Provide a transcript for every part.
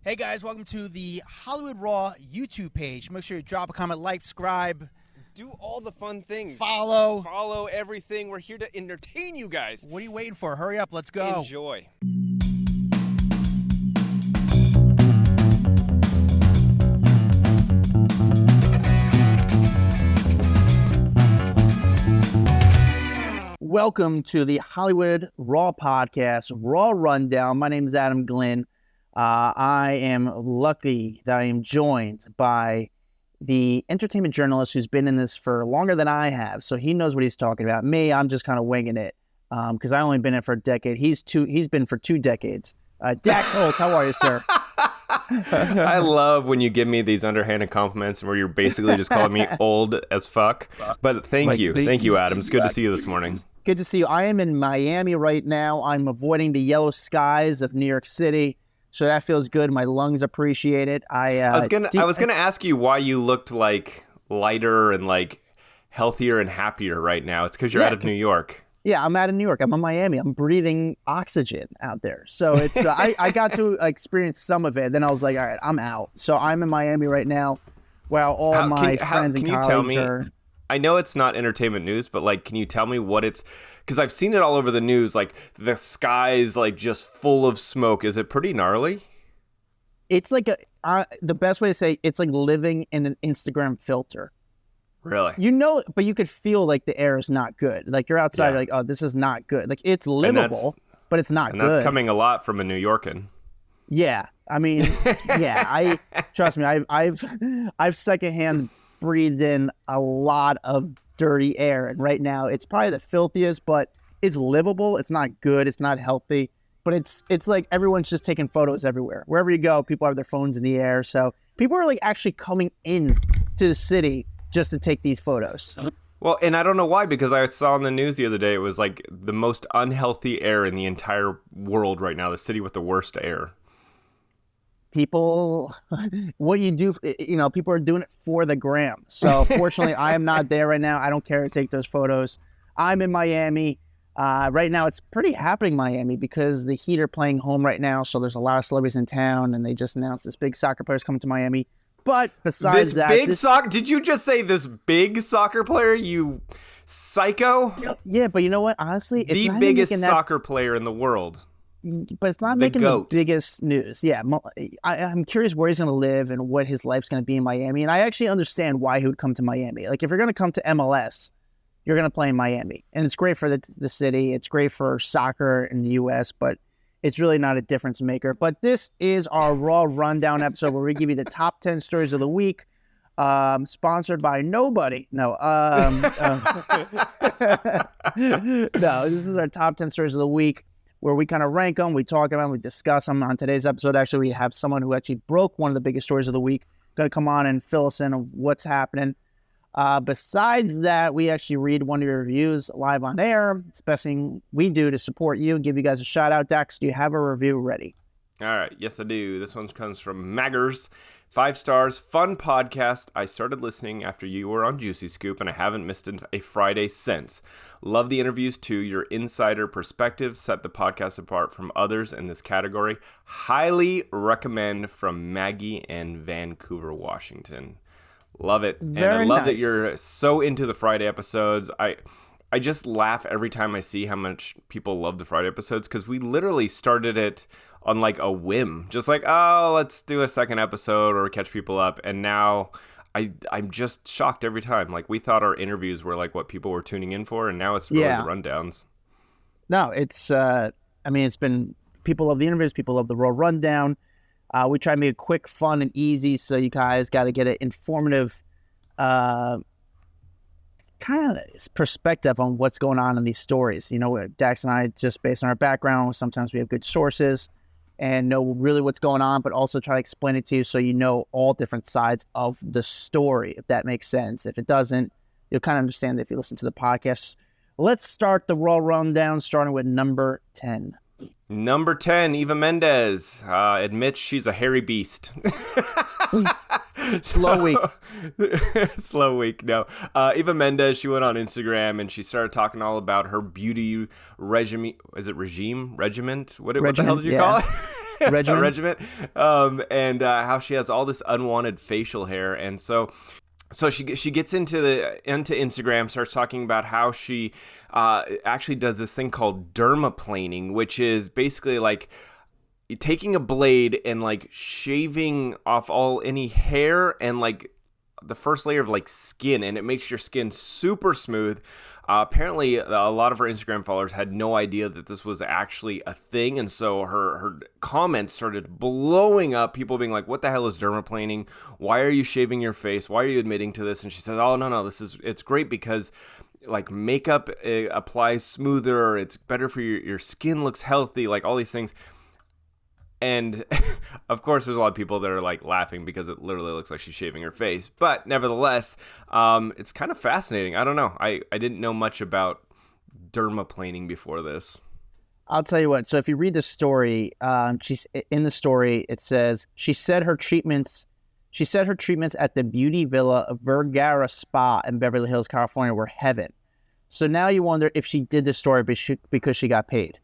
Hey guys, welcome to the Hollywood Raw YouTube page. Make sure you drop a comment, like, subscribe. Do all the fun things. Follow everything. We're here to entertain you guys. What are you waiting for? Hurry up, let's go. Enjoy. Welcome to the Hollywood Raw podcast, Raw Rundown. My name is Adam Glyn. I am lucky that I am joined by the entertainment journalist who's been in this for longer than I have, so he knows what he's talking about. Me, I'm just kind of winging it because I've only been in it for a decade. He's been for 2 decades. Dax Holt, how are you, sir? I love when you give me these underhanded compliments where you're basically just calling me old as fuck. But thank you, Adam. It's good to see you this morning. Good to see you. I am in Miami right now. I'm avoiding the yellow skies of New York City. So that feels good. My lungs appreciate it. I was gonna ask you why you looked like lighter and like healthier and happier right now. It's because you're out of New York. Yeah, I'm out of New York. I'm in Miami. I'm breathing oxygen out there. So it's I got to experience some of it. Then I was like, all right, I'm out. So I'm in Miami right now, while all my friends and colleagues are. I know it's not entertainment news, but like, can you tell me what it's? Because I've seen it all over the news. Like the sky's like just full of smoke. Is it pretty gnarly? It's like the best way to say it's like living in an Instagram filter. Really? You know, but you could feel like the air is not good. Like you're outside, you're like, oh, this is not good. Like it's livable, but it's not good. And that's coming a lot from a New Yorkan. Yeah, I mean, I trust me. I've secondhand breathed in a lot of dirty air, and right now it's probably the filthiest, but it's livable. It's not good. It's not healthy, but it's like everyone's just taking photos everywhere. Wherever you go, people have their phones in the air. So people are like actually coming in to the city just to take these photos. Well, and I don't know why, because I saw on the news the other day, it was like the most unhealthy air in the entire world right now, the city with the worst air. People, what you do, people are doing it for the gram. So fortunately, I am not there right now. I don't care to take those photos. I'm in Miami. Right now, it's pretty happening in Miami because the Heat are playing home right now. So there's a lot of celebrities in town, and they just announced this big soccer player's coming to Miami. But besides did you just say this big soccer player, you psycho? Yeah, but you know what? Honestly, it's the biggest soccer player in the world. But it's not making the biggest news. Yeah, I'm curious where he's going to live and what his life's going to be in Miami. And I actually understand why he would come to Miami. Like, if you're going to come to MLS, you're going to play in Miami. And it's great for the city. It's great for soccer in the U.S., but it's really not a difference maker. But this is our Raw Rundown episode where we give you the top 10 stories of the week, sponsored by nobody. No, this is our top 10 stories of the week, where we kind of rank them, we talk about them, we discuss them. On today's episode, actually, we have someone who actually broke one of the biggest stories of the week, going to come on and fill us in on what's happening. Besides that, we actually read one of your reviews live on air. It's the best thing we do to support you and give you guys a shout out. Dax, do you have a review ready? All right. Yes, I do. This one comes from Maggers. 5 stars. Fun podcast. I started listening after you were on Juicy Scoop, and I haven't missed a Friday since. Love the interviews too. Your insider perspective set the podcast apart from others in this category. Highly recommend, from Maggie in Vancouver, Washington. Love it. And I love that you're so into the Friday episodes. I just laugh every time I see how much people love the Friday episodes, because we literally started it on like a whim, just like, oh, let's do a second episode or catch people up. And now I'm just shocked every time. Like, we thought our interviews were like what people were tuning in for, and now it's really the rundowns. No, it's it's been, people love the interviews, people love the Raw Rundown. We try to make it quick, fun, and easy, so you guys got to get an informative kind of perspective on what's going on in these stories. You know, Dax and I, just based on our background, sometimes we have good sources and know really what's going on, but also try to explain it to you so you know all different sides of the story, if that makes sense. If it doesn't, you'll kind of understand if you listen to the podcast. Let's start the Raw Rundown, starting with number 10. Number 10, Eva Mendes admits she's a hairy beast. Slow week. Slow week, no. Eva Mendes, she went on Instagram and she started talking all about her beauty regiment. Is it regiment? What the hell did you call it? Regimen. regiment, and how she has all this unwanted facial hair, and so she gets into Instagram, starts talking about how she actually does this thing called dermaplaning, which is basically like taking a blade and like shaving off any hair and like the first layer of like skin, and it makes your skin super smooth. Apparently, a lot of her Instagram followers had no idea that this was actually a thing, and so her comments started blowing up. People being like, "What the hell is dermaplaning? Why are you shaving your face? Why are you admitting to this?" And she said, "Oh no, it's great because like makeup applies smoother. It's better for your skin looks healthy. Like all these things." And of course, there's a lot of people that are like laughing because it literally looks like she's shaving her face. But nevertheless, it's kind of fascinating. I don't know. I didn't know much about dermaplaning before this. I'll tell you what. So if you read the story, she's in the story. It says she said her treatments at the Beauty Villa of Vergara Spa in Beverly Hills, California, were heaven. So now you wonder if she did this story because she got paid.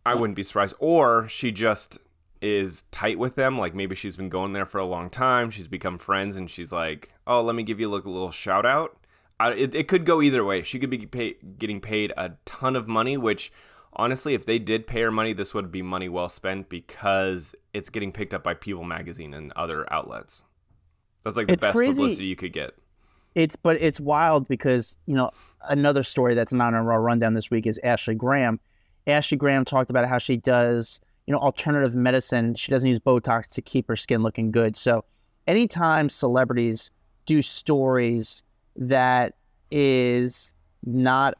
I wouldn't be surprised. Or she just is tight with them. Like maybe she's been going there for a long time. She's become friends and she's like, oh, let me give you a little shout out. It could go either way. She could be getting paid a ton of money, which honestly, if they did pay her money, this would be money well spent because it's getting picked up by People Magazine and other outlets. That's like the best publicity you could get. But it's wild because, another story that's not on our rundown this week is Ashley Graham. Ashley Graham talked about how she does, alternative medicine. She doesn't use Botox to keep her skin looking good. So anytime celebrities do stories that is not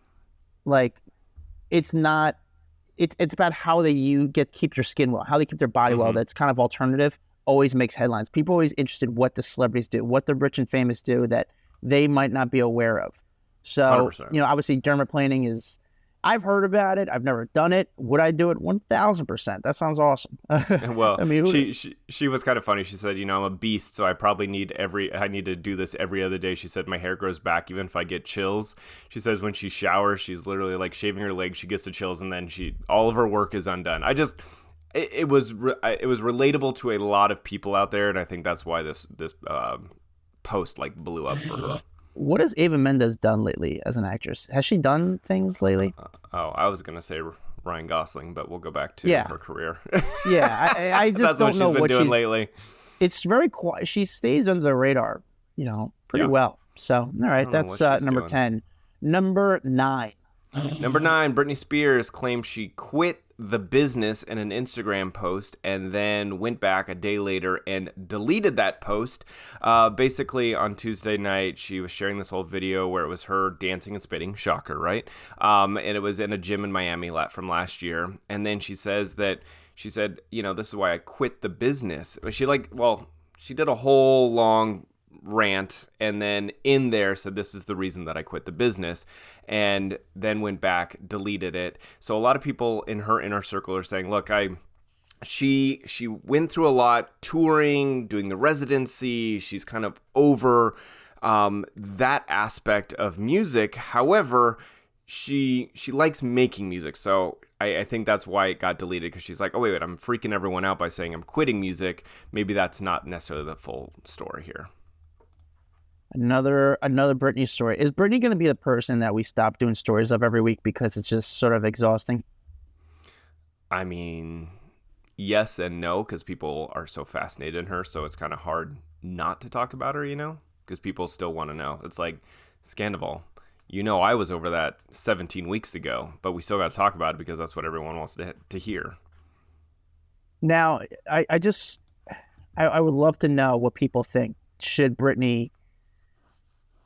like, it's about how they keep your skin well, how they keep their body well. That's kind of alternative, always makes headlines. People are always interested in what the celebrities do, what the rich and famous do that they might not be aware of. So, 100%. Obviously dermaplaning is, I've heard about it. I've never done it. Would I do it? 1,000%. That sounds awesome. Well, I mean, she was kind of funny. She said, I'm a beast, so I probably I need to do this every other day. She said, my hair grows back even if I get chills. She says when she showers, she's literally like shaving her legs. She gets the chills, and then all of her work is undone. It was relatable to a lot of people out there, and I think that's why this post like blew up for her. What has Eva Mendes done lately as an actress? Has she done things lately? I was going to say Ryan Gosling, but we'll go back to her career. Yeah, I just don't know what she's doing lately. It's very quiet. She stays under the radar, pretty well. So, all right, that's number 10. Number 9. Number 9, Britney Spears claimed she quit the business in an Instagram post and then went back a day later and deleted that post. Basically, on Tuesday night, she was sharing this whole video where it was her dancing and spitting. Shocker, right? And it was in a gym in Miami from last year. And then she said, this is why I quit the business. She did a whole long rant and then in there said this is the reason that I quit the business, and then went back, deleted it. So a lot of people in her inner circle are saying, look, she went through a lot touring, doing the residency. She's kind of over that aspect of music. However, she likes making music. So I think that's why it got deleted, because she's like, oh, wait, I'm freaking everyone out by saying I'm quitting music. Maybe that's not necessarily the full story here. Another Britney story. Is Britney going to be the person that we stop doing stories of every week because it's just sort of exhausting? I mean, yes and no, because people are so fascinated in her, so it's kind of hard not to talk about her, because people still want to know. It's like Sandoval. I was over that 17 weeks ago, but we still got to talk about it because that's what everyone wants to hear. Now, I would love to know what people think. Should Britney...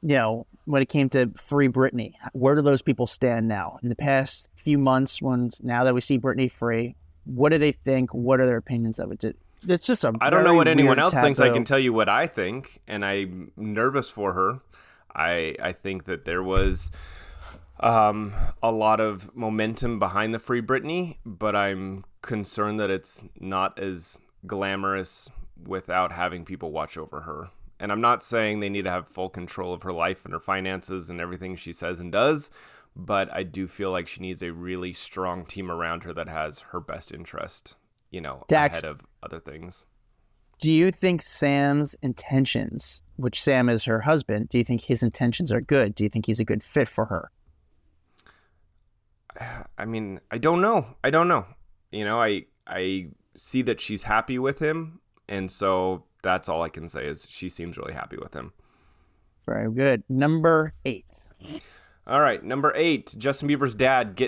when it came to free Britney, where do those people stand now? In the past few months, now that we see Britney free, what do they think? What are their opinions of it? It's just I don't know what anyone else thinks. I can tell you what I think, and I'm nervous for her. I think that there was a lot of momentum behind the free Britney, but I'm concerned that it's not as glamorous without having people watch over her. And I'm not saying they need to have full control of her life and her finances and everything she says and does, but I do feel like she needs a really strong team around her that has her best interest Dax, ahead of other things. do you think Sam's intentions, which Sam is her husband, do you think his intentions are good? Do you think he's a good fit for her? I mean, I don't know. I see that she's happy with him, and so that's all I can say is she seems really happy with him. Very good. Number 8. All right, number 8, Justin Bieber's dad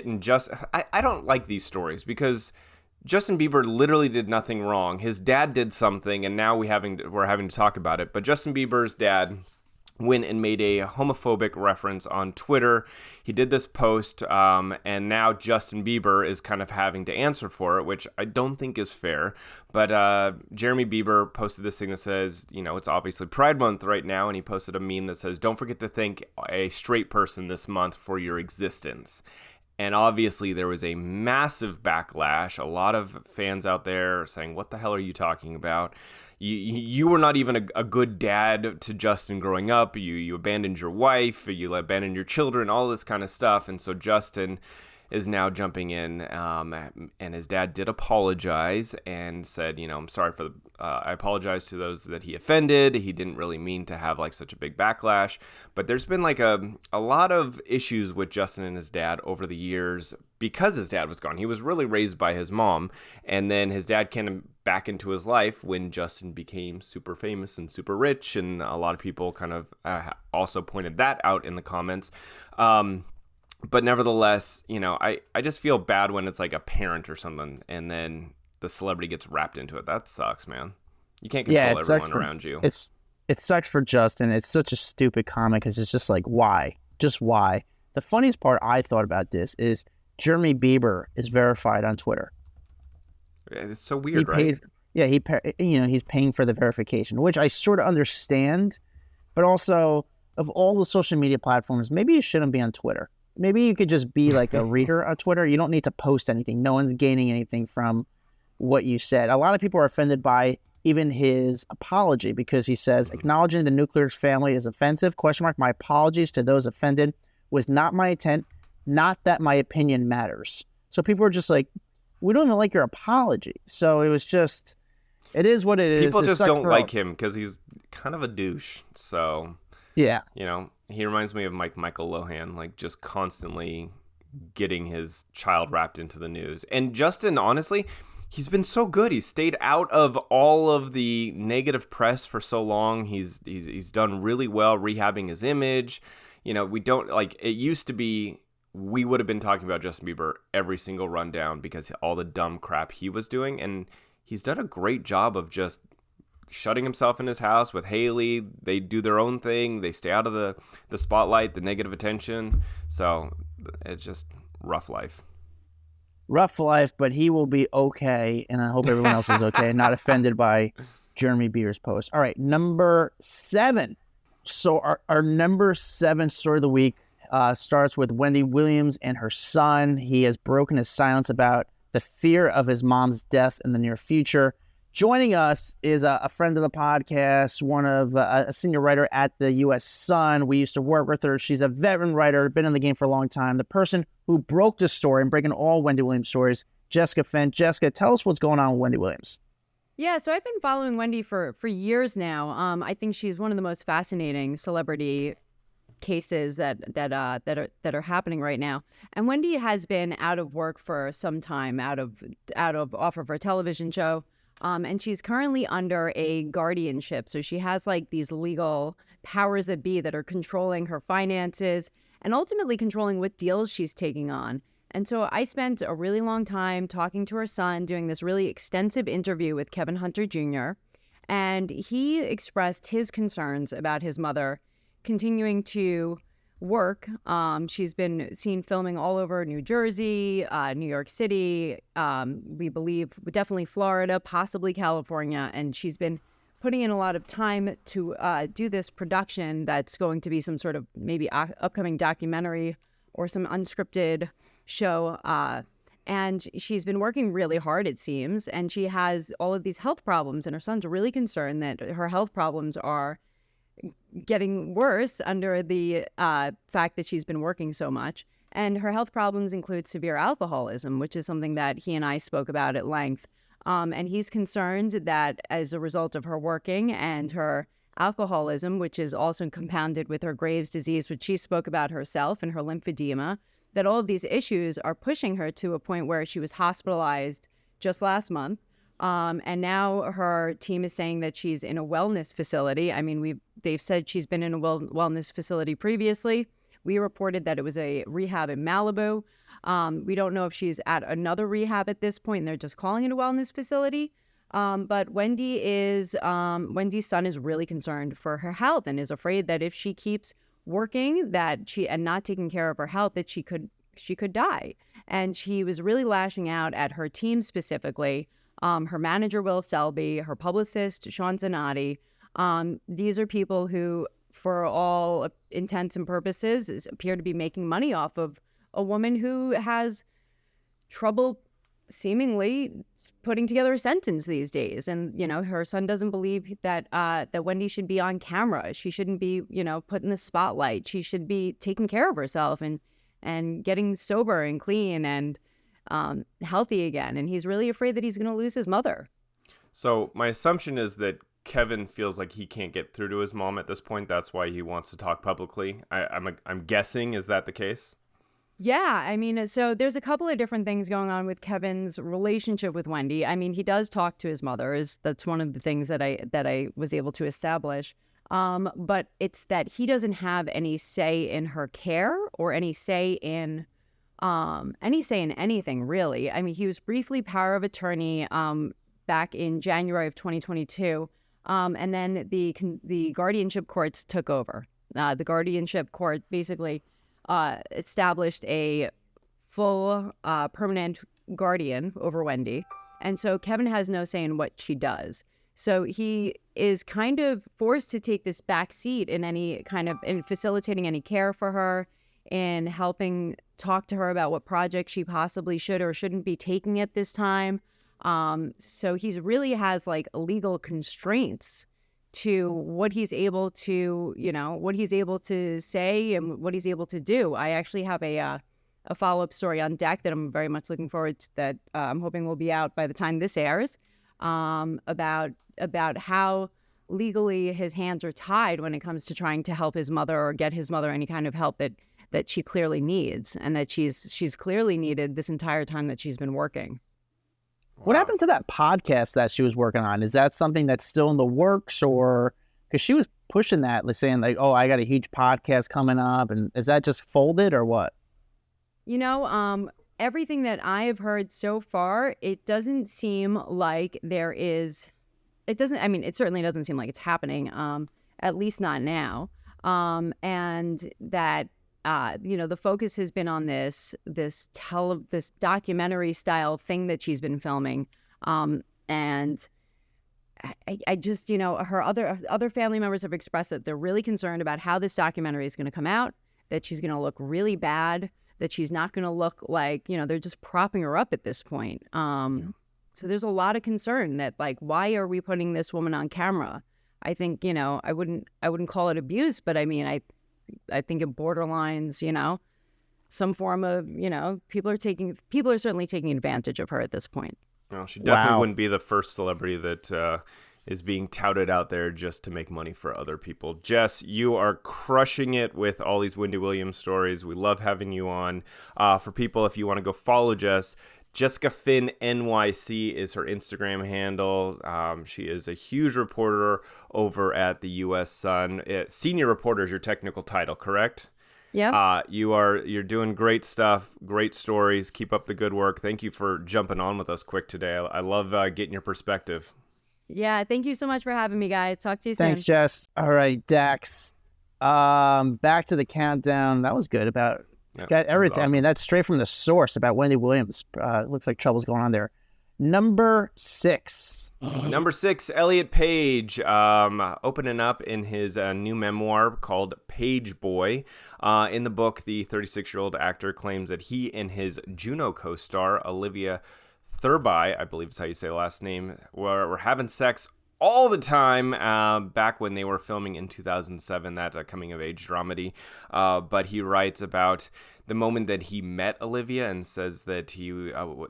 I don't like these stories because Justin Bieber literally did nothing wrong. His dad did something, and now we're having to talk about it. But Justin Bieber's dad went and made a homophobic reference on Twitter. He did this post, and now Justin Bieber is kind of having to answer for it, which I don't think is fair. But Jeremy Bieber posted this thing that says, it's obviously Pride Month right now, and he posted a meme that says, "Don't forget to thank a straight person this month for your existence." And obviously there was a massive backlash. A lot of fans out there saying, "What the hell are you talking about? You were not even a good dad to Justin growing up. You abandoned your wife. You abandoned your children, all this kind of stuff." And so Justin is now jumping in, and his dad did apologize and said, "I'm sorry for I apologize to those that he offended. He didn't really mean to have like such a big backlash." But there's been like a lot of issues with Justin and his dad over the years because his dad was gone. He was really raised by his mom, and then his dad came back into his life when Justin became super famous and super rich, and a lot of people kind of also pointed that out in the comments. But nevertheless, I just feel bad when it's like a parent or something, and then the celebrity gets wrapped into it. That sucks, man. You can't control everyone around you. It sucks for Justin. It's such a stupid comment because it's just like, why? Just why? The funniest part I thought about this is Jeremy Bieber is verified on Twitter. Yeah, it's so weird, right? He's paying for the verification, which I sort of understand, but also of all the social media platforms, maybe you shouldn't be on Twitter. Maybe you could just be like a reader on Twitter. You don't need to post anything. No one's gaining anything from what you said. A lot of people are offended by even his apology because he says, "Acknowledging the nuclear family is offensive. ? My apologies to those offended was not my intent. Not that my opinion matters." So people are just like, we don't even like your apology. So it is what it is. People just don't like him because he's kind of a douche. So yeah, he reminds me of Michael Lohan, like just constantly getting his child wrapped into the news. And Justin, honestly, he's been so good. He's stayed out of all of the negative press for so long. He's done really well rehabbing his image. We don't like it used to be. We would have been talking about Justin Bieber every single rundown because all the dumb crap he was doing, and he's done a great job of just shutting himself in his house with Hailey. They do their own thing. They stay out of the spotlight, the negative attention. So it's just rough life. Rough life, but he will be okay, and I hope everyone else is okay, not offended by Jeremy Bieber's post. All right, number 7. So our number 7 story of the week starts with Wendy Williams and her son. He has broken his silence about the fear of his mom's death in the near future. Joining us is a friend of the podcast, one of a senior writer at the U.S. Sun. We used to work with her. She's a veteran writer, been in the game for a long time. The person who broke the story and breaking all Wendy Williams stories, Jessica Fent. Jessica, tell us what's going on with Wendy Williams. Yeah, so I've been following Wendy for years now. I think she's one of the most fascinating celebrity cases that are happening right now. And Wendy has been out of work for some time, off of her television show. And she's currently under a guardianship. So she has like these legal powers that be that are controlling her finances and ultimately controlling what deals she's taking on. And so I spent a really long time talking to her son, doing this really extensive interview with Kevin Hunter Jr. And he expressed his concerns about his mother continuing to work. She's been seen filming all over New Jersey, New York City, we believe definitely Florida, possibly California. And she's been putting in a lot of time to do this production that's going to be some sort of maybe upcoming documentary or some unscripted show. And she's been working really hard, it seems. And she has all of these health problems. And her son's really concerned that her health problems are getting worse under the fact that she's been working so much. And her health problems include severe alcoholism, which is something that he and I spoke about at length And he's concerned that as a result of her working and her alcoholism, which is also compounded with her Graves' disease, which she spoke about herself, and her lymphedema, that all of these issues are pushing her to a point where she was hospitalized just last month. And now her team is saying that she's in a wellness facility. I mean, they've said she's been in a wellness facility previously. We reported that it was a rehab in Malibu. We don't know if she's at another rehab at this point, and they're just calling it a wellness facility. But Wendy's son is really concerned for her health and is afraid that if she keeps working and not taking care of her health, that she could die. And she was really lashing out at her team specifically. Her manager, Will Selby, her publicist, Shawn. These are people who, for all intents and purposes, appear to be making money off of a woman who has trouble seemingly putting together a sentence these days. And, her son doesn't believe that Wendy should be on camera. She shouldn't be, put in the spotlight. She should be taking care of herself and getting sober and clean and healthy again. And he's really afraid that he's going to lose his mother. So my assumption is that Kevin feels like he can't get through to his mom at this point. That's why he wants to talk publicly. I'm guessing, is that the case? Yeah, I mean, so there's a couple of different things going on with Kevin's relationship with Wendy. I mean, he does talk to his mother. That's one of the things that I was able to establish. But it's that he doesn't have any say in her care or any say in anything, really. I mean, he was briefly power of attorney back in January of 2022, and then the guardianship courts took over. The guardianship court basically established a full permanent guardian over Wendy. And so Kevin has no say in what she does. So he is kind of forced to take this back seat in facilitating any care for her, in helping talk to her about what projects she possibly should or shouldn't be taking at this time. So he's really has like legal constraints to what he's able to, what he's able to say and what he's able to do. I actually have a follow-up story on deck that I'm very much looking forward to, that I'm hoping will be out by the time this airs, about how legally his hands are tied when it comes to trying to help his mother or get his mother any kind of help that she clearly needs, and that she's clearly needed this entire time that she's been working. What happened to that podcast that she was working on? Is that something that's still in the works, or because she was pushing that, like saying like, "Oh, I got a huge podcast coming up," and is that just folded or what? Everything that I have heard so far, it doesn't seem like there is. It doesn't. I mean, it certainly doesn't seem like it's happening. At least not now. And that. The focus has been on this documentary style thing that she's been filming. And I just, her other family members have expressed that they're really concerned about how this documentary is going to come out, that she's going to look really bad, that she's not going to look like, they're just propping her up at this point. So there's a lot of concern that, like, why are we putting this woman on camera? I think, I wouldn't call it abuse, but I mean, I think it borderlines, some form of, people are certainly taking advantage of her at this point. Well, she definitely wouldn't be the first celebrity that is being touted out there just to make money for other people. Jess, you are crushing it with all these Wendy Williams stories. We love having you on. For people, if you want to go follow Jess, Jessica Finn NYC is her Instagram handle. She is a huge reporter over at the U.S. Sun. Senior reporter is your technical title, correct? Yeah. You're doing great stuff, great stories. Keep up the good work. Thank you for jumping on with us quick today. I love getting your perspective. Yeah, thank you so much for having me, guys. Talk to you soon. Thanks, Jess. All right, Dax. Back to the countdown. That was good about... Got everything. Awesome. I mean, that's straight from the source about Wendy Williams. Looks like trouble's going on there. Number 6. Number 6, Elliot Page, opening up in his new memoir called Page Boy. In the book, the 36-year-old actor claims that he and his Juno co-star, Olivia Thirlby, I believe is how you say the last name, were having sex all the time back when they were filming in 2007, that coming-of-age dramedy. But he writes about the moment that he met Olivia and says that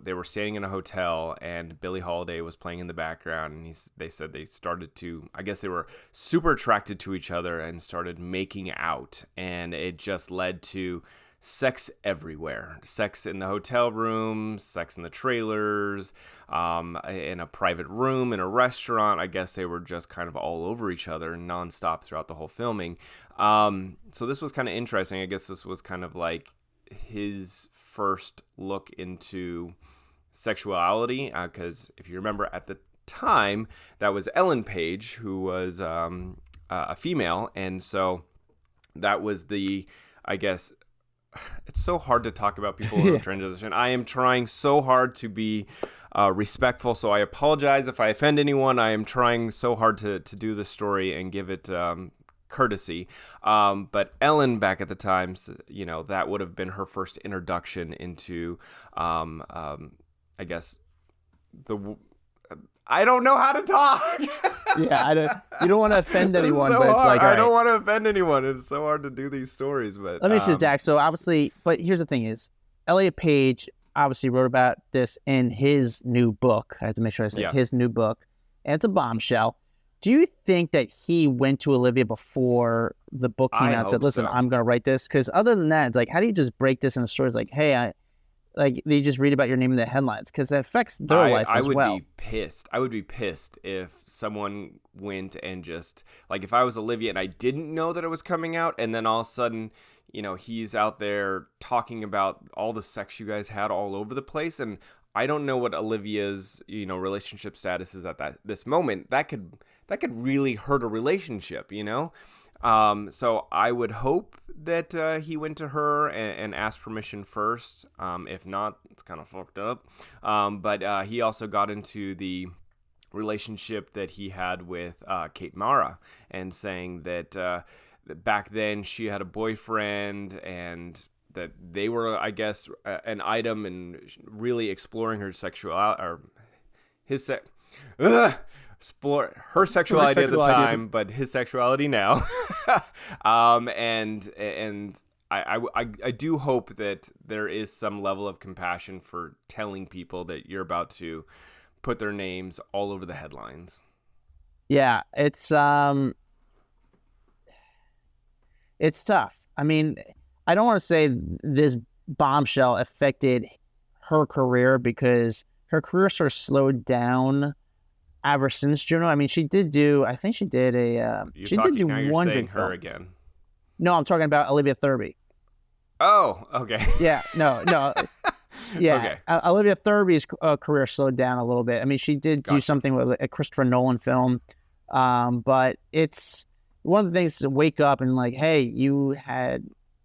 they were staying in a hotel and Billie Holiday was playing in the background. And they said they started to, I guess they were super attracted to each other and started making out. And it just led to sex everywhere. Sex in the hotel room, sex in the trailers, in a private room, in a restaurant. I guess they were just kind of all over each other nonstop throughout the whole filming. So this was kind of interesting. I guess this was kind of like his first look into sexuality, because if you remember at the time, that was Ellen Page, who was a female. And so that was I guess, it's so hard to talk about people in transition. I am trying so hard to be respectful, so I apologize if I offend anyone. I am trying so hard to do the story and give it courtesy. But Ellen, back at the time, that would have been her first introduction into, I guess, I don't know how to talk. Yeah, you don't want to offend anyone, so but it's hard. like, I don't want to offend anyone. It's so hard to do these stories, but let me just Dax. So obviously, but here's the thing: is Elliot Page obviously wrote about this in his new book. I have to make sure I say his new book, and it's a bombshell. Do you think that he went to Olivia before the book came out and said, "Listen, I'm going to write this"? Because other than that, it's like, how do you just break this in the stories? Like, hey, they just read about your name in the headlines, because that affects their life as well. I would be pissed. I would be pissed if someone went and just, like, if I was Olivia and I didn't know that it was coming out, and then all of a sudden, he's out there talking about all the sex you guys had all over the place, and I don't know what Olivia's, relationship status is at this moment. That could really hurt a relationship, So I would hope that he went to her and asked permission first. If not, it's kind of fucked up. But he also got into the relationship that he had with Kate Mara, and saying that back then she had a boyfriend, and that they were, I guess, an item, and really exploring her sexuality, or explore her sexuality at the time, but his sexuality now. And I do hope that there is some level of compassion for telling people that you're about to put their names all over the headlines. Yeah, it's tough. I mean, I don't want to say this bombshell affected her career, because her career sort of slowed down ever since Juno. I mean, she did do one big film. Again. No, I'm talking about Olivia Thirlby. Oh, okay. Yeah, no. Yeah, okay. Olivia Thirlby's career slowed down a little bit. I mean, she did do something with a Christopher Nolan film, but it's one of the things to wake up and like, hey, you had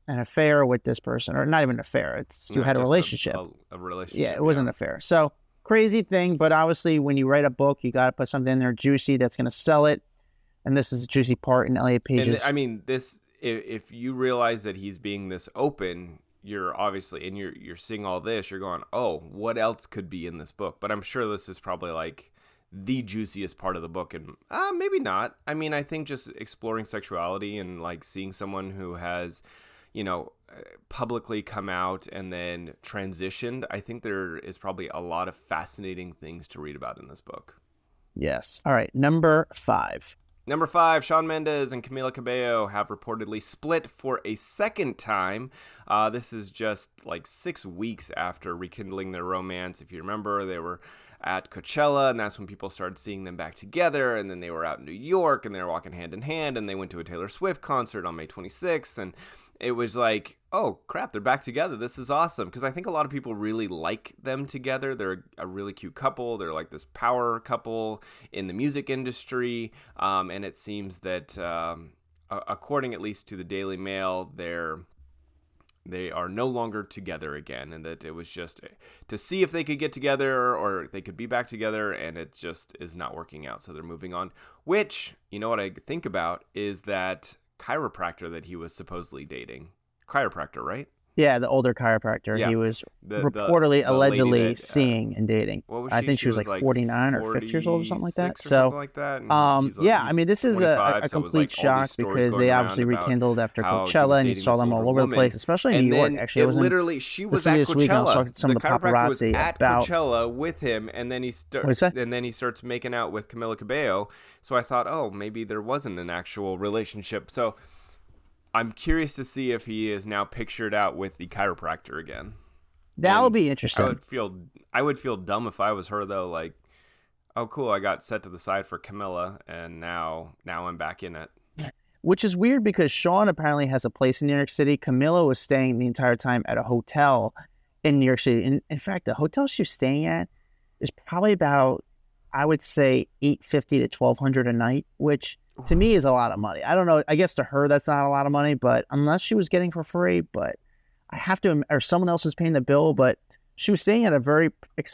an affair with this person, or not even an affair. You had a relationship. A relationship. Yeah, it wasn't an affair. So crazy thing, but obviously when you write a book, you got to put something in there juicy that's going to sell it. And this is a juicy part in Elliot Page's. And I mean, if you realize that he's being this open, you're obviously, and you're seeing all this, you're going, oh, what else could be in this book? But I'm sure this is probably like the juiciest part of the book, and maybe not. I mean, I think just exploring sexuality and like seeing someone who has, publicly come out and then transitioned, I think there is probably a lot of fascinating things to read about in this book. Yes. All right. Number 5. Number 5, Shawn Mendes and Camila Cabello have reportedly split for a second time. This is just like 6 weeks after rekindling their romance. If you remember, they were at Coachella, and that's when people started seeing them back together. And then they were out in New York, and they were walking hand in hand, and they went to a Taylor Swift concert on May 26th. And it was like, oh, crap, they're back together. This is awesome. Because I think a lot of people really like them together. They're a really cute couple. They're like this power couple in the music industry. And it seems that, according at least to the Daily Mail, they are no longer together again, and that it was just to see if they could get together or they could be back together, and it just is not working out. So they're moving on, which, what I think about is that chiropractor that he was supposedly dating. Chiropractor, right? Yeah, the older chiropractor. Yeah. He was The reportedly, the allegedly lady that, seeing and dating. what was I think She she was like 49 or 50 years old or something like that. 46 or So, something like that. And yeah, I mean, this is 25, a so it was complete like all these shock stories because going they around obviously about rekindled after how he was Coachella, and you dating saw this them all older over the woman. place, especially in And New York. then Actually, I it was literally, she was the at this week, and I was Coachella. talking to some The of the chiropractor was paparazzi at about. Coachella with him, and then What's that? he starts making out with Camila Cabello. So I thought, oh, maybe there wasn't an actual relationship. So I'm curious to see if he is now pictured out with the chiropractor again. That'll And be interesting. I would feel dumb if I was her, though. Like, oh, cool, I got set to the side for Camilla, and now I'm back in it. Which is weird because Shawn apparently has a place in New York City. Camila was staying the entire time at a hotel in New York City. In fact, the hotel she was staying at is probably about, I would say, $850 to $1,200 a night, which to me is a lot of money. I don't know. I guess to her that's not a lot of money, but unless she was getting for free, but I have to, or someone else was paying the bill, but she was staying at a very,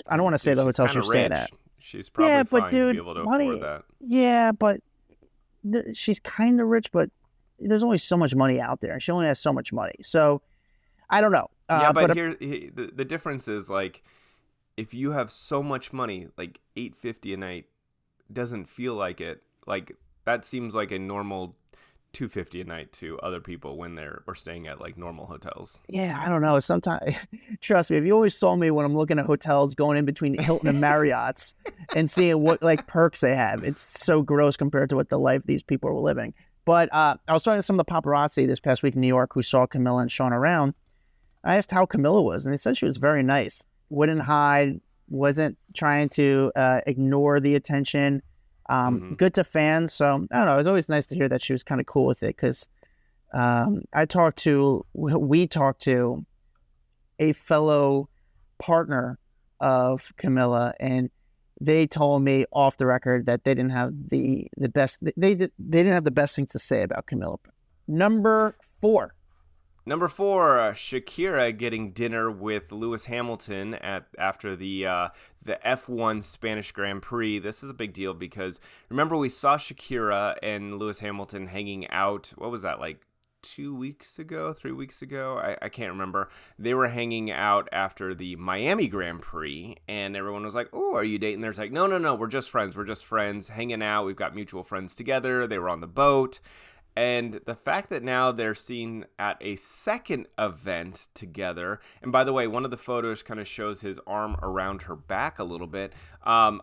I don't want to say the hotel she was staying at. She's probably Yeah, but fine dude, to be able to money, afford that. yeah, but she's kind of rich, but there's only so much money out there. She only has so much money. So I don't know. Yeah, but the difference is, like, if you have so much money, like $850 a night doesn't feel like it. Like, that seems like a normal $250 a night to other people when they're staying at like normal hotels. Yeah, I don't know. Sometimes, trust me, if you always saw me when I'm looking at hotels going in between Hilton and Marriott's and seeing what like perks they have, it's so gross compared to what the life these people are living. But I was talking to some of the paparazzi this past week in New York who saw Camila and Shawn around. I asked how Camila was, and they said she was very nice. Wouldn't hide, wasn't trying to ignore the attention. Good to fans. So I don't know. It was always nice to hear that she was kind of cool with it because we talked to a fellow partner of Camila, and they told me off the record that they didn't have the best. They didn't have the best things to say about Camila. Number four, Shakira getting dinner with Lewis Hamilton after the F1 Spanish Grand Prix. This is a big deal because remember we saw Shakira and Lewis Hamilton hanging out. What was that, like 3 weeks ago? I can't remember. They were hanging out after the Miami Grand Prix, and everyone was like, "Oh, are you dating?" There's like, "No, we're just friends, hanging out. We've got mutual friends together." They were on the boat. And the fact that now they're seen at a second event together, and by the way, one of the photos kind of shows his arm around her back a little bit. I'm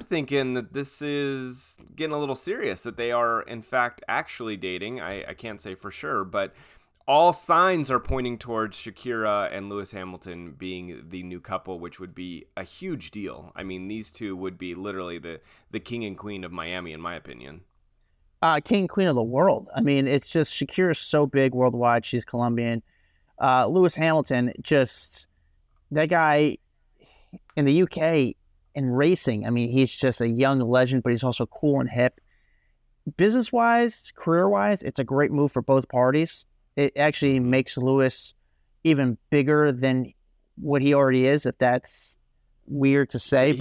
thinking that this is getting a little serious, that they are, in fact, actually dating. I can't say for sure, but all signs are pointing towards Shakira and Lewis Hamilton being the new couple, which would be a huge deal. I mean, these two would be literally the king and queen of Miami, in my opinion. King and queen of the world. I mean, it's just Shakira's so big worldwide. She's Colombian. Lewis Hamilton, just that guy in the UK in racing. I mean, he's just a young legend, but he's also cool and hip. Business-wise, career-wise, it's a great move for both parties. It actually makes Lewis even bigger than what he already is, if that's weird to say.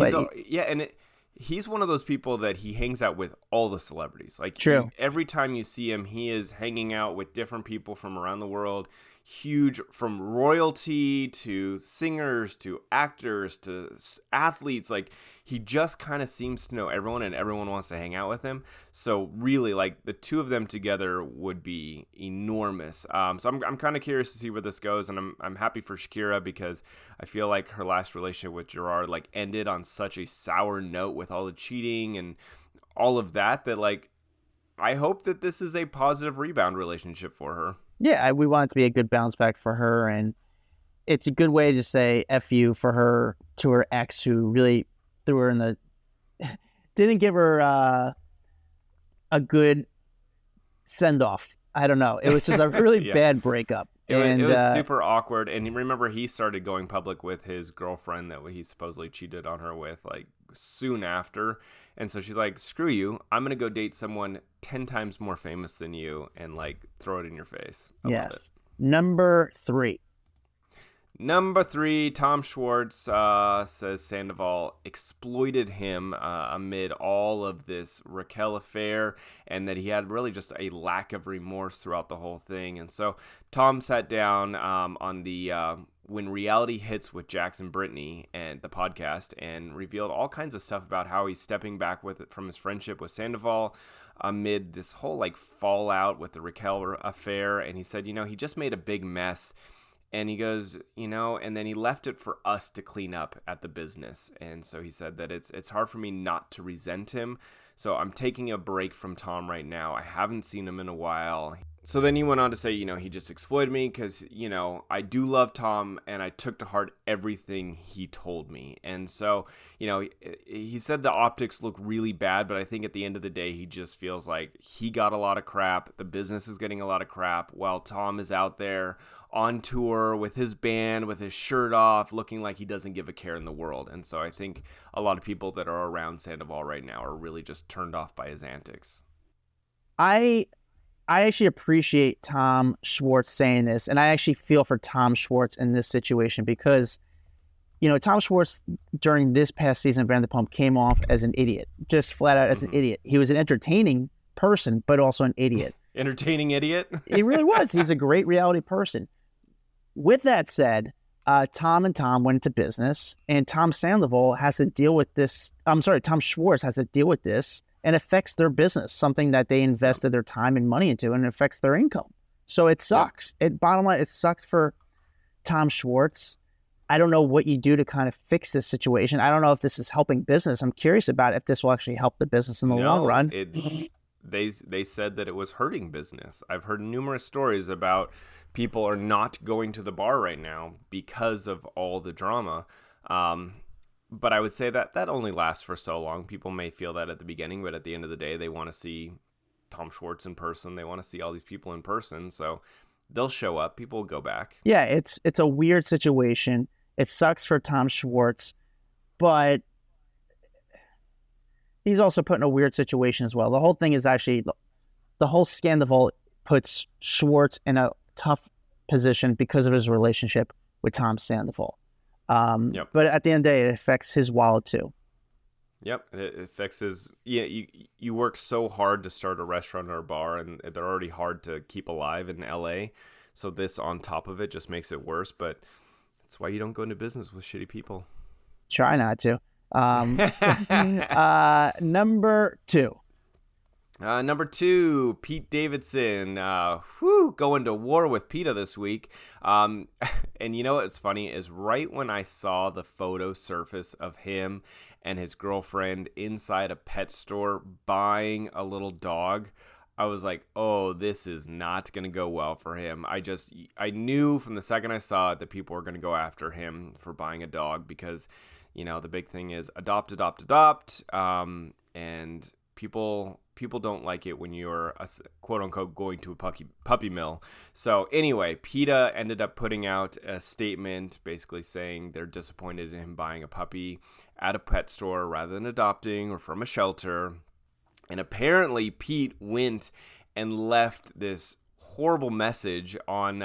He's one of those people that he hangs out with all the celebrities. Like, true. Every time you see him, he is hanging out with different people from around the world. Huge, from royalty to singers to actors to athletes. Like, he just kind of seems to know everyone, and everyone wants to hang out with him. So really, like, the two of them together would be enormous. So I'm kind of curious to see where this goes, and I'm happy for Shakira because I feel like her last relationship with Gerard like ended on such a sour note with all the cheating and all of that like I hope that this is a positive rebound relationship for her. Yeah, we want it to be a good bounce back for her, and it's a good way to say F you for her to her ex who really threw her in the didn't give her a good send off. I don't know. It was just a really yeah. bad breakup. It was super awkward. And remember, he started going public with his girlfriend that he supposedly cheated on her with like soon after. And so she's like, screw you. I'm going to go date someone 10 times more famous than you and like throw it in your face. Yes. Number three. Number 3, Tom Schwartz says Sandoval exploited him amid all of this Raquel affair, and that he had really just a lack of remorse throughout the whole thing. And so Tom sat down on the When Reality Hits with Jax and Britney and the podcast, and revealed all kinds of stuff about how he's stepping back from his friendship with Sandoval amid this whole fallout with the Raquel affair. And he said, he just made a big mess. And he goes, and then he left it for us to clean up at the business. And so he said that it's hard for me not to resent him. So I'm taking a break from Tom right now. I haven't seen him in a while. So then he went on to say, he just exploited me because, I do love Tom and I took to heart everything he told me. And so, he said the optics look really bad, but I think at the end of the day, he just feels like he got a lot of crap. The business is getting a lot of crap while Tom is out there on tour with his band, with his shirt off, looking like he doesn't give a care in the world. And so I think a lot of people that are around Sandoval right now are really just turned off by his antics. I actually appreciate Tom Schwartz saying this, and I actually feel for Tom Schwartz in this situation because, Tom Schwartz during this past season of Vanderpump came off as an idiot, just flat out as an idiot. He was an entertaining person, but also an idiot. Entertaining idiot? He really was. He's a great reality person. With that said, Tom and Tom went into business, and Tom Sandoval has to deal with this. Tom Schwartz has to deal with this. And affects their business, something that they invested their time and money into, and it affects their income. So it sucks. Bottom line, it sucks for Tom Schwartz. I don't know what you do to kind of fix this situation. I don't know if this is helping business. I'm curious about if this will actually help the business in the long run. They said that it was hurting business. I've heard numerous stories about people are not going to the bar right now because of all the drama. But I would say that only lasts for so long. People may feel that at the beginning, but at the end of the day, they want to see Tom Schwartz in person. They want to see all these people in person. So they'll show up. People will go back. Yeah, it's a weird situation. It sucks for Tom Schwartz, but he's also put in a weird situation as well. The whole thing is actually, the whole scandal puts Schwartz in a tough position because of his relationship with Tom Sandoval. But at the end of the day, it affects his wallet too. Yep, it affects his. Yeah, you work so hard to start a restaurant or a bar, and they're already hard to keep alive in LA. So this on top of it just makes it worse. But that's why you don't go into business with shitty people. Try not to. Number 2. Number 2, Pete Davidson, going to war with Peta this week. And what's funny is right when I saw the photo surface of him and his girlfriend inside a pet store buying a little dog, I was like, oh, this is not going to go well for him. I knew from the second I saw it that people were going to go after him for buying a dog because, the big thing is adopt. And people don't like it when you're quote unquote going to a puppy mill. So anyway, Peta ended up putting out a statement basically saying they're disappointed in him buying a puppy at a pet store rather than adopting or from a shelter. And apparently Pete went and left this horrible message on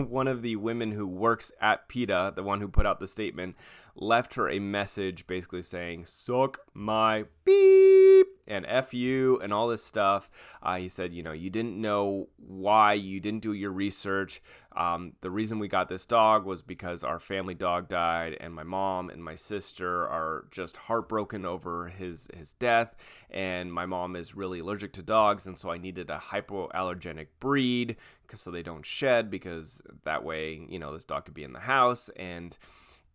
one of the women who works at Peta, the one who put out the statement, left her a message basically saying, suck my beep and F you and all this stuff. He said, you didn't know why, you didn't do your research. The reason we got this dog was because our family dog died and my mom and my sister are just heartbroken over his death. And my mom is really allergic to dogs. And so I needed a hypoallergenic breed so they don't shed, because that way, this dog could be in the house. And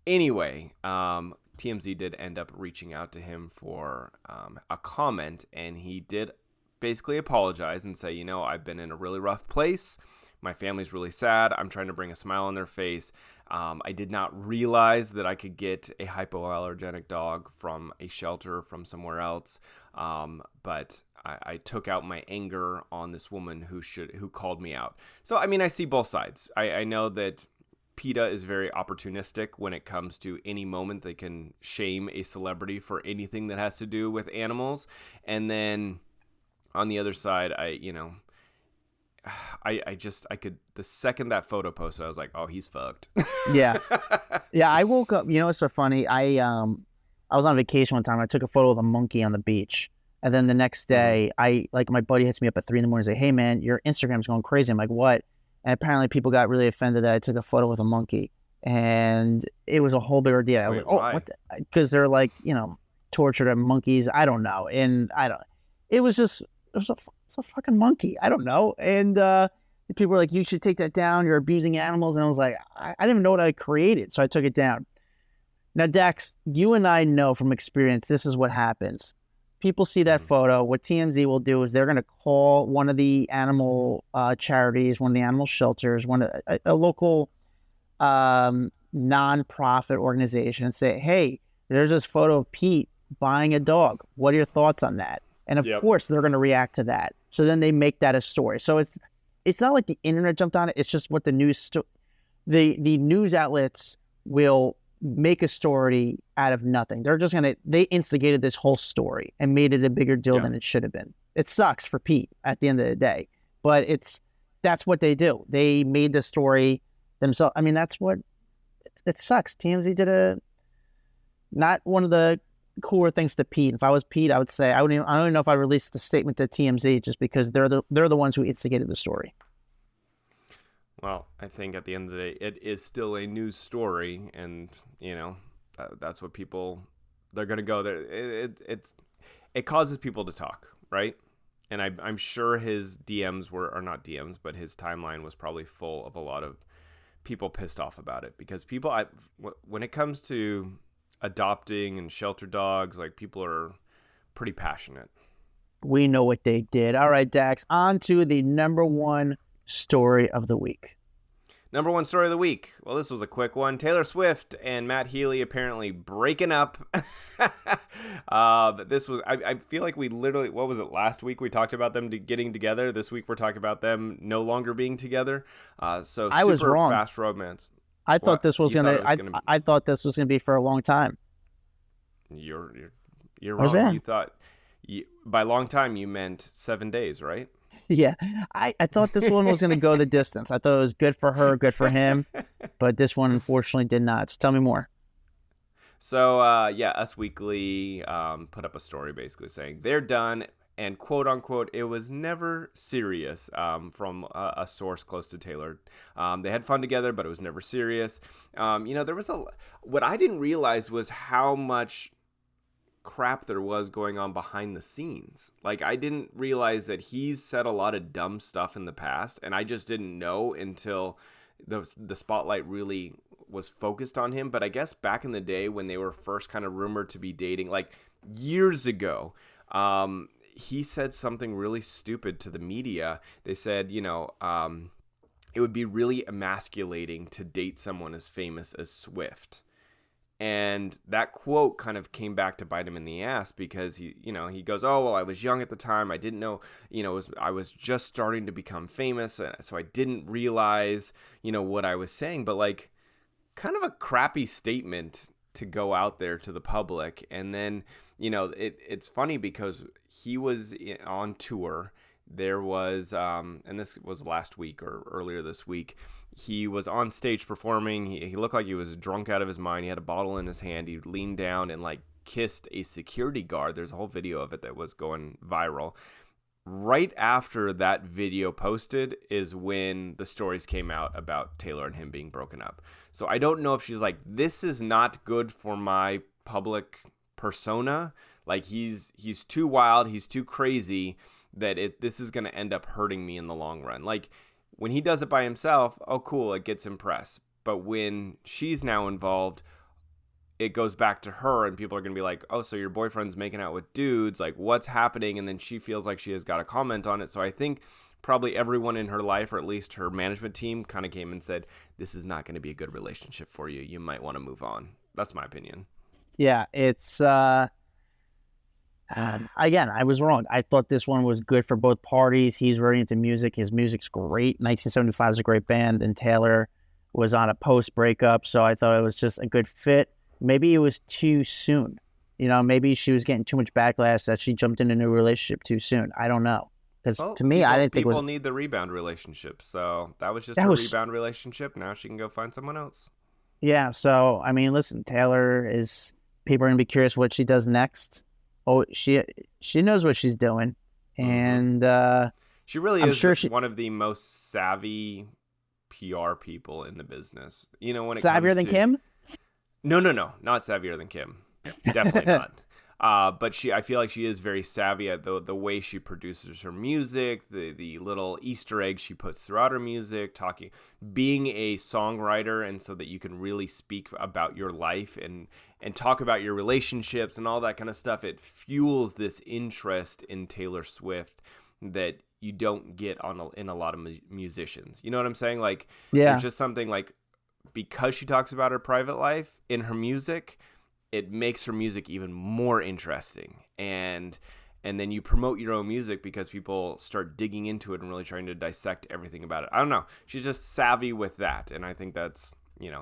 anyway, TMZ did end up reaching out to him for a comment, and he did basically apologize and say, I've been in a really rough place. My family's really sad. I'm trying to bring a smile on their face. I did not realize that I could get a hypoallergenic dog from a shelter from somewhere else. But I took out my anger on this woman who called me out. So, I see both sides. I know that Peta is very opportunistic when it comes to any moment they can shame a celebrity for anything that has to do with animals. And then on the other side, I could, the second that photo posted, I was like, oh, he's fucked. Yeah. Yeah, I woke up, it's so funny. I was on vacation one time. I took a photo of a monkey on the beach. And then the next day, my buddy hits me up at 3 a.m. and say, hey man, your Instagram's going crazy. I'm like, what? And apparently people got really offended that I took a photo with a monkey. And it was a whole big ordeal. I was like, oh, why? what? Because they're like, tortured monkeys. I don't know. And it was a fucking monkey. I don't know. And people were like, you should take that down. You're abusing animals. And I was like, I didn't even know what I created. So I took it down. Now, Dax, you and I know from experience, this is what happens. People see that photo. What TMZ will do is they're going to call one of the animal charities, one of the animal shelters, a local non-profit organization and say, hey, there's this photo of Pete buying a dog. What are your thoughts on that? And of course, they're going to react to that. So then they make that a story. So it's not like the internet jumped on it. It's just what the the news outlets will make a story out of nothing. They instigated this whole story and made it a bigger deal than it should have been. It sucks for Pete at the end of the day, but that's what they do. They made the story themselves. I mean, it sucks. TMZ did not one of the cooler things to Pete. If I was Pete, I would say I don't even know if I released the statement to TMZ just because they're the ones who instigated the story. Well, I think at the end of the day, it is still a news story, and that's what they're gonna go there. It causes people to talk, right? And I'm sure his DMs or not DMs, but his timeline was probably full of a lot of people pissed off about it because when it comes to adopting and shelter dogs, like people are pretty passionate. We know what they did. All right, Dax, on to the number one story of the week. Number one story of the week. Well, this was a quick one. Taylor Swift and Matt Healy apparently breaking up. But this was, I feel like we literally, what was it, last week we talked about them getting together. This week we're talking about them no longer being together. So I was super wrong. Fast romance. I thought this was I thought this was gonna be for a long time. You're wrong. You thought by long time you meant 7 days, right? Yeah, I thought this one was going to go the distance. I thought it was good for her, good for him, but this one unfortunately did not. So tell me more. So, Us Weekly put up a story basically saying they're done and quote unquote, it was never serious from a source close to Taylor. They had fun together, but it was never serious. There was what I didn't realize was how much crap there was going on behind the scenes. Like, I didn't realize that he's said a lot of dumb stuff in the past, and I just didn't know until the spotlight really was focused on him. But I guess back in the day when they were first kind of rumored to be dating, like years ago, he said something really stupid to the media. They said, it would be really emasculating to date someone as famous as Swift. And that quote kind of came back to bite him in the ass because he goes, oh, well, I was young at the time. I didn't know, I was just starting to become famous. So I didn't realize, what I was saying. But like, kind of a crappy statement to go out there to the public. And then, it's funny because he was on tour. There was, and this was last week or earlier this week, he was on stage performing. He looked like he was drunk out of his mind. He had a bottle in his hand. He leaned down and like kissed a security guard. There's a whole video of it that was going viral. Right after that video posted is when the stories came out about Taylor and him being broken up. So I don't know if she's like, this is not good for my public persona. Like he's too wild. He's too crazy that this is going to end up hurting me in the long run. Like when he does it by himself, oh cool, it gets impressed. But when she's now involved, it goes back to her and people are going to be like, oh, so your boyfriend's making out with dudes, like what's happening? And then she feels like she has got to comment on it. So I think probably everyone in her life, or at least her management team, kind of came and said, this is not going to be a good relationship for you. You might want to move on. That's my opinion. Yeah, it's again, I was wrong. I thought this one was good for both parties. He's very into music. His music's great. 1975 is a great band, and Taylor was on a post-breakup, so I thought it was just a good fit. Maybe it was too soon. Maybe she was getting too much backlash that she jumped in a new relationship too soon. I don't know. Because to me, I didn't think people need the rebound relationship. So that was just a rebound relationship. Now she can go find someone else. Yeah. So I mean, listen, Taylor is. People are gonna be curious what she does next. Oh, she knows what she's doing, and she really is one of the most savvy PR people in the business. You know, when it savvier comes than to... Kim. No, not savvier than Kim. Definitely not. But I feel like she is very savvy at the way she produces her music, the little Easter eggs she puts throughout her music, being a songwriter, and so that you can really speak about your life and talk about your relationships and all that kind of stuff. It fuels this interest in Taylor Swift that you don't get in a lot of musicians. You know what I'm saying? Like, there's just something like, because she talks about her private life in her music, it makes her music even more interesting. And then you promote your own music because people start digging into it and really trying to dissect everything about it. I don't know. She's just savvy with that. And I think that's,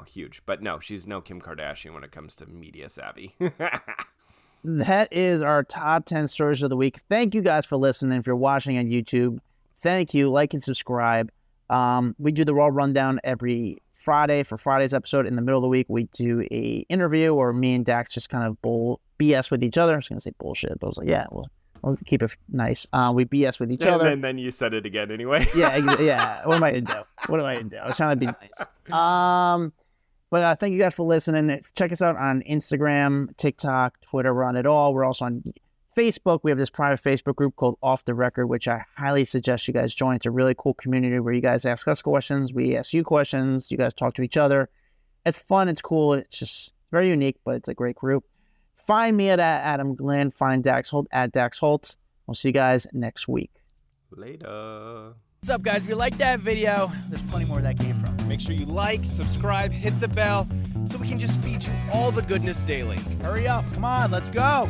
huge. But no, she's no Kim Kardashian when it comes to media savvy. That is our top 10 stories of the week. Thank you guys for listening. If you're watching on YouTube, thank you. Like and subscribe. We do the Raw Rundown every Friday. For Friday's episode, in the middle of the week, we do a interview, or me and Dax just kind of BS with each other. I was going to say bullshit, but I was like, yeah, we'll keep it nice. We BS with each other. And then you said it again anyway. Yeah. What am I going to do? I was trying to be nice. But thank you guys for listening. Check us out on Instagram, TikTok, Twitter. We're on it all. We're also on Facebook. We have this private Facebook group called Off the Record, which I highly suggest you guys join. It's a really cool community where you guys ask us questions. We ask you questions. You guys talk to each other. It's fun. It's cool. It's just very unique, but it's a great group. Find me at Adam Glyn. Find Dax Holt at Dax Holt. We'll see you guys next week. Later. What's up, guys? If you like that video, there's plenty more where that came from. Make sure you like, subscribe, hit the bell so we can just feed you all the goodness daily. Hurry up. Come on, let's go.